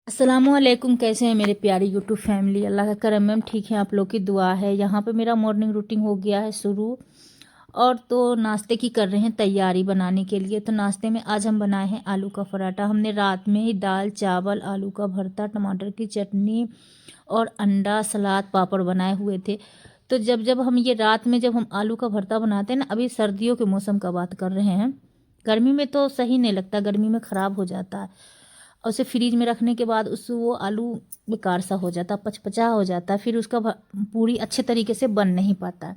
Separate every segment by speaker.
Speaker 1: अस्सलामुअलैकुम। कैसे हैं मेरे प्यारी यूट्यूब फैमिली? अल्लाह का करम मैम ठीक है, आप लोग की दुआ है। यहाँ पे मेरा मॉर्निंग रूटीन हो गया है शुरू और तो नाश्ते की कर रहे हैं तैयारी बनाने के लिए। तो नाश्ते में आज हम बनाए हैं आलू का पराठा। हमने रात में ही दाल चावल आलू का भरता टमाटर की चटनी और अंडा सलाद पापड़ बनाए हुए थे। तो जब जब हम ये रात में जब हम आलू का भरता बनाते हैं ना, अभी सर्दियों के मौसम का बात कर रहे हैं, गर्मी में तो सही नहीं लगता, गर्मी में ख़राब हो जाता है और उसे फ्रीज में रखने के बाद उस वो आलू बेकार सा हो जाता, पचपचा हो जाता है, फिर उसका पूरी अच्छे तरीके से बन नहीं पाता है।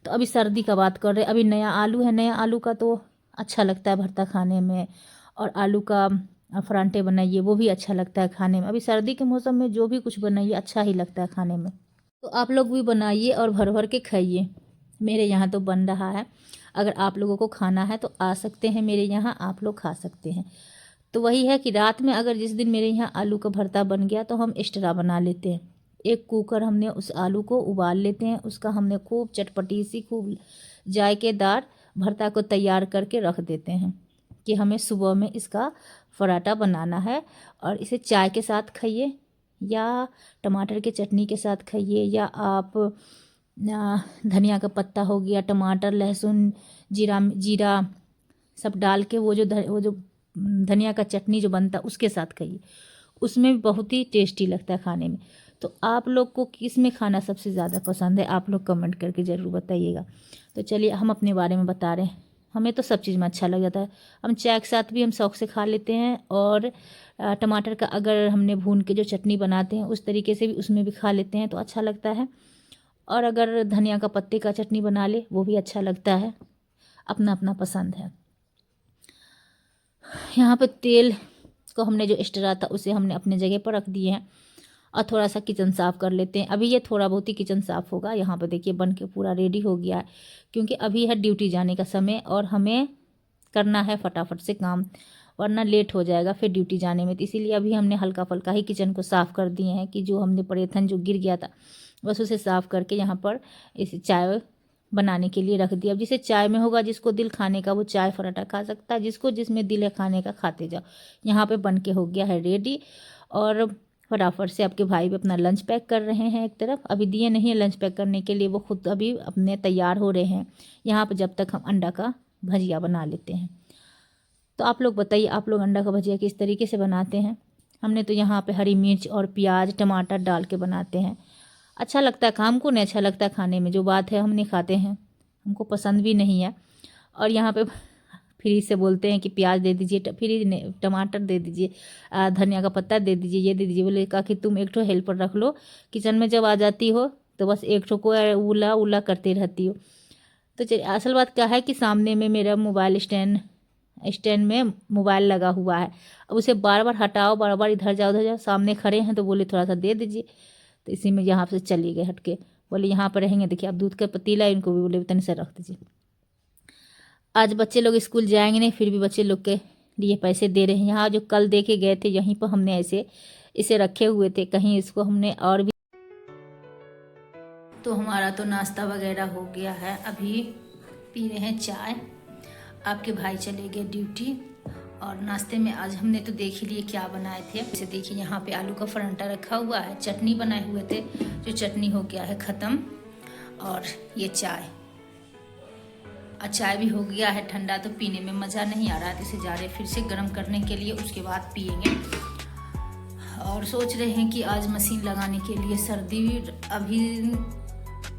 Speaker 1: तो अभी सर्दी का बात कर रहे हैं, अभी नया आलू है, नया आलू का तो अच्छा लगता है भरता खाने में, और आलू का परांठे बनाइए वो भी अच्छा लगता है खाने में। अभी सर्दी के मौसम में जो भी कुछ बनाइए अच्छा ही लगता है खाने में। तो आप लोग भी बनाइए और भर भर के खाइए। मेरे यहाँ तो बन रहा है, अगर आप लोगों को खाना है तो आ सकते हैं मेरे यहाँ, आप लोग खा सकते हैं। तो वही है कि रात में अगर जिस दिन मेरे यहाँ आलू का भरता बन गया तो हम एक्स्ट्रा बना लेते हैं। एक कुकर हमने उस आलू को उबाल लेते हैं, उसका हमने खूब चटपटी सी खूब जायकेदार भरता को तैयार करके रख देते हैं कि हमें सुबह में इसका पराठा बनाना है। और इसे चाय के साथ खाइए या टमाटर के चटनी के साथ खाइए, या आप धनिया का पत्ता हो गया, टमाटर लहसुन जीरा जीरा सब डाल के वो जो धनिया का चटनी जो बनता है उसके साथ खाइए, उसमें भी बहुत ही टेस्टी लगता है खाने में। तो आप लोग को किस में खाना सबसे ज़्यादा पसंद है, आप लोग कमेंट करके ज़रूर बताइएगा। तो चलिए हम अपने बारे में बता रहे हैं। हमें तो सब चीज़ में अच्छा लग जाता है, हम चाय के साथ भी हम शौक से खा लेते हैं, और टमाटर का अगर हमने भून के जो चटनी बनाते हैं उस तरीके से भी उसमें भी खा लेते हैं तो अच्छा लगता है। और अगर धनिया का पत्ते का चटनी बना ले वो भी अच्छा लगता है, अपना अपना पसंद है। यहाँ पे तेल को हमने जो एक्स्ट्रा था उसे हमने अपने जगह पर रख दिए हैं, और थोड़ा सा किचन साफ़ कर लेते हैं। अभी ये थोड़ा बहुत ही किचन साफ़ होगा। यहाँ पे देखिए बन के पूरा रेडी हो गया है, क्योंकि अभी है ड्यूटी जाने का समय और हमें करना है फटाफट से काम, वरना लेट हो जाएगा फिर ड्यूटी जाने में। तो इसीलिए अभी हमने हल्का फुल्का ही किचन को साफ़ कर दिए हैं, कि जो हमने परेथन जो गिर गया था बस उसे साफ़ करके यहाँ पर इस चाय बनाने के लिए रख दिया। अब जिसे चाय में होगा, जिसको दिल खाने का वो चाय पराठा खा सकता है, जिसको जिसमें दिल है खाने का खाते जाओ। यहाँ पे बन के हो गया है रेडी, और फटाफट से आपके भाई भी अपना लंच पैक कर रहे हैं। एक तरफ अभी दिए नहीं है लंच पैक करने के लिए, वो खुद अभी अपने तैयार हो रहे हैं। यहाँ पर जब तक हम अंडा का भजिया बना लेते हैं। तो आप लोग बताइए, आप लोग अंडा का भजिया किस तरीके से बनाते हैं? हमने तो यहाँ पे हरी मिर्च और प्याज टमाटर डाल के बनाते हैं। अच्छा लगता है, हमको नहीं अच्छा लगता खाने में, जो बात है हम नहीं खाते हैं, हमको पसंद भी नहीं है। और यहाँ पे फ्रीज से बोलते हैं कि प्याज दे दीजिए, फ्रीज ने टमाटर दे दीजिए, धनिया का पत्ता दे दीजिए, ये दे दीजिए। बोले कहा कि तुम एक ठो हेल्पर रख लो, किचन में जब आ जाती हो तो बस एक ठो को उला उला करती रहती हो। तो चलिए, असल बात क्या है कि सामने में मेरा मोबाइल स्टैंड में मोबाइल लगा हुआ है। अब उसे बार बार हटाओ, बार बार इधर जाओ उधर जाओ, सामने खड़े हैं तो बोले थोड़ा सा दे दीजिए। तो इसी में यहाँ से चली गए हट के, बोले यहाँ पर रहेंगे। देखिए अब दूध का पतीला है, इनको भी बोले तनी से रख दीजिए। आज बच्चे लोग स्कूल जाएंगे नहीं, फिर भी बच्चे लोग के लिए पैसे दे रहे हैं। यहाँ जो कल दे के गए थे यहीं पर हमने ऐसे इसे रखे हुए थे, कहीं इसको हमने और भी। तो हमारा तो नाश्ता वगैरह हो गया है, अभी पी रहे हैं चाय। आपके भाई चले गए ड्यूटी, और नाश्ते में आज हमने तो देख ही लिए क्या बनाए थे। जैसे देखिए यहाँ पे आलू का परांठा रखा हुआ है, चटनी बनाए हुए थे, जो चटनी हो गया है ख़त्म, और ये चाय। और चाय भी हो गया है ठंडा, तो पीने में मज़ा नहीं आ रहा है, तो इसे जा रहे फिर से गर्म करने के लिए, उसके बाद पियेंगे। और सोच रहे हैं कि आज मशीन लगाने के लिए, सर्दी अभी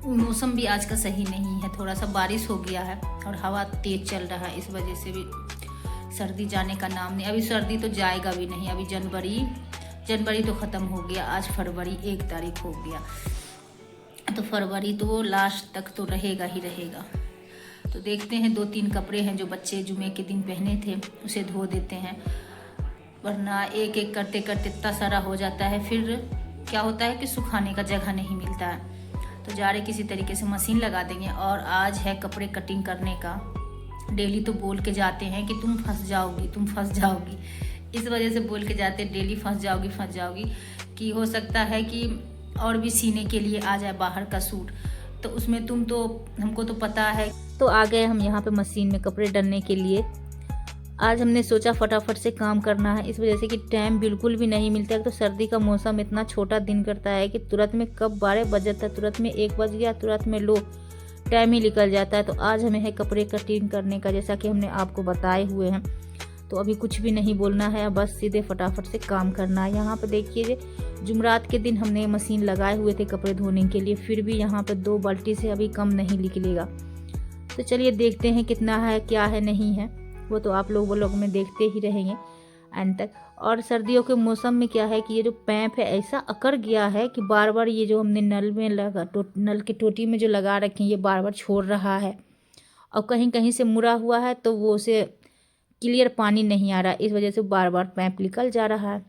Speaker 1: मौसम भी आज का सही नहीं है, थोड़ा सा बारिश हो गया है और हवा तेज़ चल रहा है, इस वजह से भी सर्दी जाने का नाम नहीं। अभी सर्दी तो जाएगा भी नहीं, अभी जनवरी तो ख़त्म हो गया, आज फरवरी 1 तारीख हो गया, तो फरवरी तो लास्ट तक तो रहेगा ही रहेगा। तो देखते हैं, 2-3 कपड़े हैं जो बच्चे जुमे के दिन पहने थे उसे धो देते हैं, वरना एक एक करते करते इतना सारा हो जाता है, फिर क्या होता है कि सुखाने का जगह नहीं मिलता है। तो जा रहे किसी तरीके से मशीन लगा देंगे। और आज है कपड़े कटिंग करने का, डेली तो बोल के जाते हैं कि तुम फंस जाओगी, इस वजह से बोल के जाते हैं डेली फंस जाओगी, कि हो सकता है कि और भी सीने के लिए आ जाए बाहर का सूट, तो उसमें हमको तो पता है। तो आ गए हम यहाँ पे मशीन में कपड़े डलने के लिए। आज हमने सोचा फटाफट से काम करना है, इस वजह से कि टाइम बिल्कुल भी नहीं मिलता है। तो सर्दी का मौसम इतना छोटा दिन करता है कि तुरंत में कब 12 बज जाता है, तुरंत में 1 बज गया, तुरंत में लो टाइम ही निकल जाता है। तो आज हमें है कपड़े कटिंग करने का, जैसा कि हमने आपको बताए हुए हैं। तो अभी कुछ भी नहीं बोलना है, बस सीधे फटाफट से काम करना है। यहाँ पर देखिए जुमरात के दिन हमने मशीन लगाए हुए थे कपड़े धोने के लिए, फिर भी यहाँ पर 2 बाल्टी से अभी कम नहीं निकलेगा। तो चलिए देखते हैं कितना है, क्या है, नहीं है, वो तो आप लोग व्लॉग में देखते ही रहेंगे एंड तक। और सर्दियों के मौसम में क्या है कि ये जो पैप है ऐसा अकड़ गया है कि बार बार ये जो हमने नल में लगा नल की टोटी में जो लगा रखे ये बार बार छोड़ रहा है, और कहीं कहीं से मुड़ा हुआ है तो वो उसे क्लियर पानी नहीं आ रहा, इस वजह से बार बार पैप निकल जा रहा है।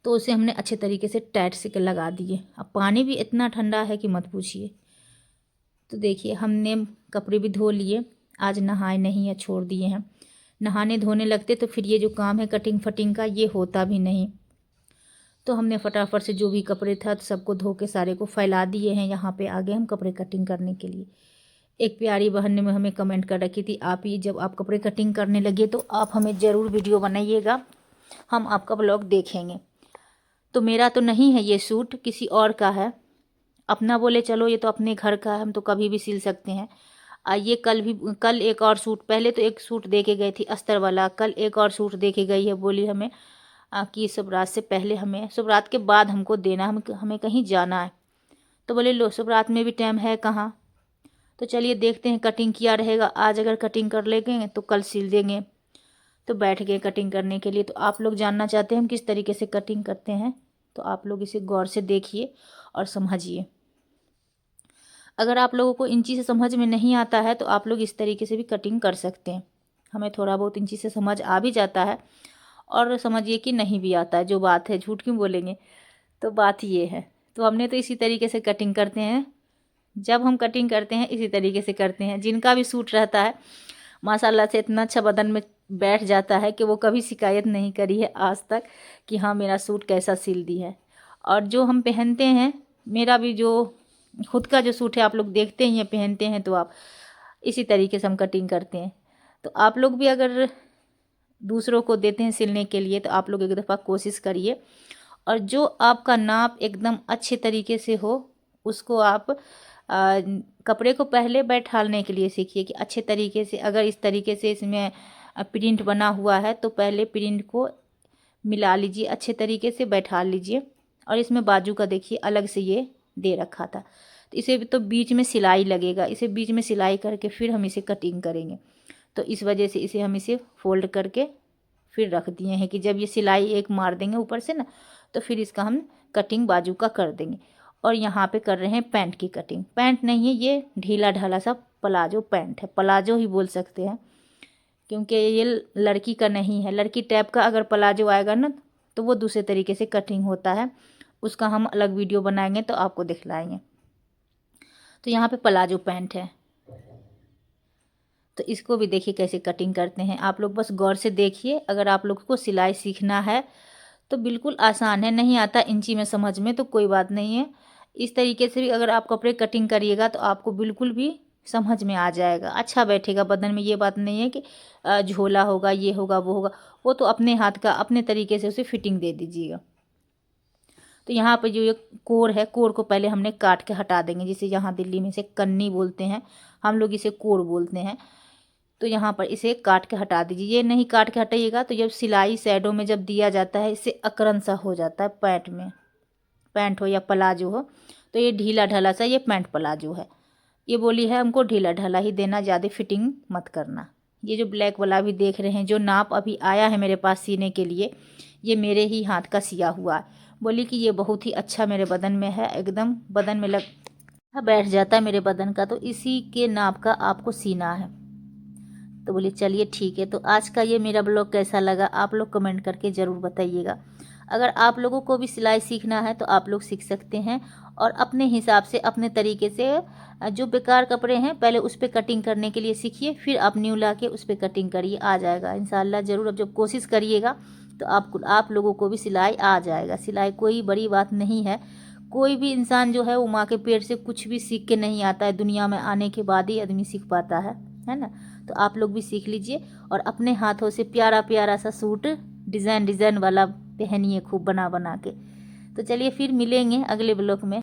Speaker 1: तो उसे हमने अच्छे तरीके से टाइट से लगा दिए। अब पानी भी इतना ठंडा है कि मत पूछिए। तो देखिए हमने कपड़े भी धो लिए, आज नहाए नहीं है, छोड़ दिए हैं। नहाने धोने लगते तो फिर ये जो काम है कटिंग फटिंग का ये होता भी नहीं। तो हमने फटाफट से जो भी कपड़े था तो सबको धो के सारे को फैला दिए हैं। यहाँ पे आगे हम कपड़े कटिंग करने के लिए। एक प्यारी बहन ने हमें कमेंट कर रखी थी, आप ही जब आप कपड़े कटिंग करने लगे तो आप हमें ज़रूर वीडियो बनाइएगा, हम आपका ब्लॉग देखेंगे। तो मेरा तो नहीं है ये सूट, किसी और का है। अपना बोले चलो ये तो अपने घर का है, हम तो कभी भी सिल सकते हैं। ये कल एक और सूट, पहले तो एक सूट दे के गई थी अस्तर वाला, कल एक और सूट दे के गई है। बोली हमें कि शुभरात से पहले हमें, शुभरात के बाद हमको देना, हमें कहीं जाना है। तो बोले लो शुभरात में भी टाइम है कहाँ। तो चलिए देखते हैं कटिंग किया रहेगा, आज अगर कटिंग कर लेंगे तो कल सिल देंगे। तो बैठ गए कटिंग करने के लिए। तो आप लोग जानना चाहते हैं हम किस तरीके से कटिंग करते हैं, तो आप लोग इसे गौर से देखिए और समझिए। अगर आप लोगों को इंची से समझ में नहीं आता है तो आप लोग इस तरीके से भी कटिंग कर सकते हैं। हमें थोड़ा बहुत इंची से समझ आ भी जाता है, और समझिए कि नहीं भी आता है, जो बात है झूठ क्यों बोलेंगे। तो बात ये है, तो हमने तो इसी तरीके से कटिंग करते हैं। जब हम कटिंग करते हैं इसी तरीके से करते हैं। जिनका भी सूट रहता है माशाल्लाह से इतना अच्छा बदन में बैठ जाता है कि वो कभी शिकायत नहीं करी है आज तक कि हाँ मेरा सूट कैसा सिल दी है। और जो हम पहनते हैं, मेरा भी जो खुद का जो सूट है आप लोग देखते ही हैं, पहनते हैं, तो आप इसी तरीके से हम कटिंग करते हैं। तो आप लोग भी अगर दूसरों को देते हैं सिलने के लिए तो आप लोग एक दफ़ा कोशिश करिए, और जो आपका नाप एकदम अच्छे तरीके से हो उसको आप कपड़े को पहले बैठाने के लिए सीखिए कि अच्छे तरीके से, अगर इस तरीके से इसमें प्रिंट बना हुआ है तो पहले प्रिंट को मिला लीजिए, अच्छे तरीके से बैठा लीजिए। और इसमें बाजू का देखिए अलग से ये दे रखा था, तो इसे तो बीच में सिलाई लगेगा, इसे बीच में सिलाई करके फिर हम इसे कटिंग करेंगे। तो इस वजह से इसे हम इसे फोल्ड करके फिर रख दिए हैं कि जब ये सिलाई एक मार देंगे ऊपर से ना, तो फिर इसका हम कटिंग बाजू का कर देंगे। और यहाँ पे कर रहे हैं पैंट की कटिंग। पैंट नहीं है, ये ढीला ढाला सा प्लाजो पैंट है, प्लाजो ही बोल सकते हैं, क्योंकि ये लड़की का नहीं है। लड़की टाइप का अगर प्लाजो आएगा ना तो वो दूसरे तरीके से कटिंग होता है, उसका हम अलग वीडियो बनाएंगे तो आपको दिखलाएंगे। तो यहाँ पे प्लाजो पैंट है, तो इसको भी देखिए कैसे कटिंग करते हैं। आप लोग बस गौर से देखिए। अगर आप लोग को सिलाई सीखना है तो बिल्कुल आसान है, नहीं आता इंची में समझ में तो कोई बात नहीं है। इस तरीके से भी अगर आप कपड़े कटिंग करिएगा तो आपको बिल्कुल भी समझ में आ जाएगा, अच्छा बैठेगा बदन में। ये बात नहीं है कि झोला होगा, ये होगा, वो होगा, वो तो अपने हाथ का अपने तरीके से उसे फिटिंग दे दीजिएगा। तो यहाँ पर जो ये कोर है, कोर को पहले हमने काट के हटा देंगे, जिसे यहाँ दिल्ली में इसे कन्नी बोलते हैं, हम लोग इसे कोर बोलते हैं। तो यहाँ पर इसे काट के हटा दीजिए। ये नहीं काट के हटाइएगा तो जब सिलाई शैडो में जब दिया जाता है इससे अकरन सा हो जाता है पैंट में, पैंट हो या प्लाजो हो। तो ये ढीला ढाला सा ये पैंट प्लाजो है। ये बोली है हमको ढीला ढाला ही देना, ज़्यादा फिटिंग मत करना। ये जो ब्लैक वाला भी देख रहे हैं, जो नाप अभी आया है मेरे पास सीने के लिए, ये मेरे ही हाथ का सिया हुआ है। बोली कि ये बहुत ही अच्छा मेरे बदन में है, एकदम बदन में बैठ जाता है मेरे बदन का, तो इसी के नाप का आपको सीना है। तो बोलिए चलिए ठीक है। तो आज का ये मेरा ब्लॉग कैसा लगा आप लोग कमेंट करके ज़रूर बताइएगा। अगर आप लोगों को भी सिलाई सीखना है तो आप लोग सीख सकते हैं, और अपने हिसाब से अपने तरीके से जो बेकार कपड़े हैं पहले उस पर कटिंग करने के लिए सीखिए, फिर आप न्यू ला के उस पर कटिंग करिए, आ जाएगा इंशाल्लाह ज़रूर। अब जब कोशिश करिएगा तो आप लोगों को भी सिलाई आ जाएगा। सिलाई कोई बड़ी बात नहीं है। कोई भी इंसान जो है वो माँ के पेट से कुछ भी सीख के नहीं आता है, दुनिया में आने के बाद ही आदमी सीख पाता है। है ना। तो आप लोग भी सीख लीजिए और अपने हाथों से प्यारा प्यारा सा सूट डिज़ाइन डिज़ाइन वाला पहनिए खूब बना बना के। तो चलिए फिर मिलेंगे अगले ब्लॉग में।